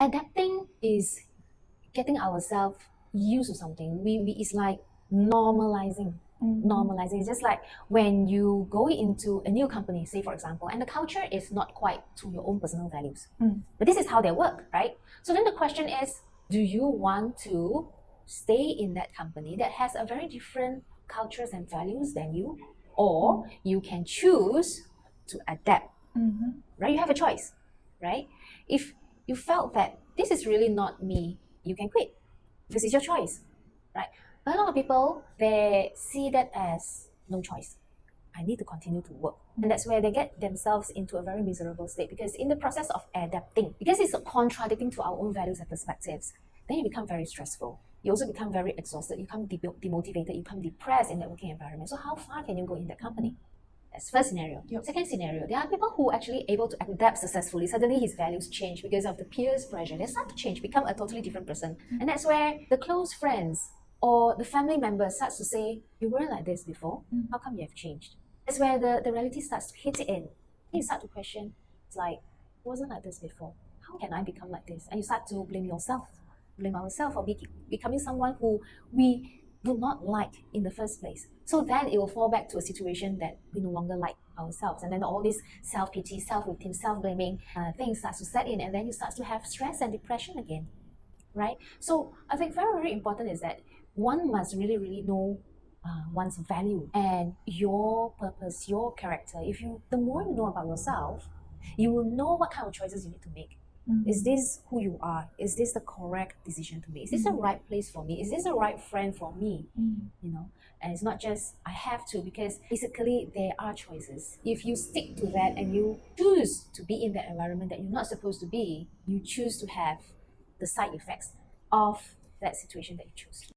Adapting is getting ourselves used to something. It's like normalizing. Normalizing. It's just like when you go into a new company, say for example, and the culture is not quite to your own personal values. But this is how they work, right? So then the question is, do you want to stay in that company that has a very different cultures and values than you? Or you can choose to adapt, right? You have a choice, right? If you felt that this is really not me, you can quit. This is your choice, right? But a lot of people, they see that as no choice. I need to continue to work. And that's where they get themselves into a very miserable state, because in the process of adapting, because it's contradicting to our own values and perspectives, then you become very stressful. You also become very exhausted. You become demotivated. You become depressed in that working environment. So how far can you go in that company? That's first scenario. Yep. Second scenario, there are people who are actually able to adapt successfully. Suddenly his values change because of the peers' pressure. They start to change, become a totally different person. And that's where the close friends or the family members starts to say, you weren't like this before. How come you have changed? That's where the reality starts to hit it in. You start to question, it's like, I wasn't like this before. How can I become like this? And you start to blame yourself, blame ourselves for becoming someone who we do not like in the first place. So then it will fall back to a situation that we no longer like ourselves. And then all this self-pity, self-victim, self-blaming things starts to set in, and then you start to have stress and depression again, right? So I think very, very important is that one must really, really know one's value and your purpose, your character. The more you know about yourself, you will know what kind of choices you need to make. Is this who you are? Is this the correct decision to make? Is this the right place for me? Is this the right friend for me? You know, and it's not just I have to, because basically there are choices. If you stick to that and you choose to be in that environment that you're not supposed to be, you choose to have the side effects of that situation that you choose.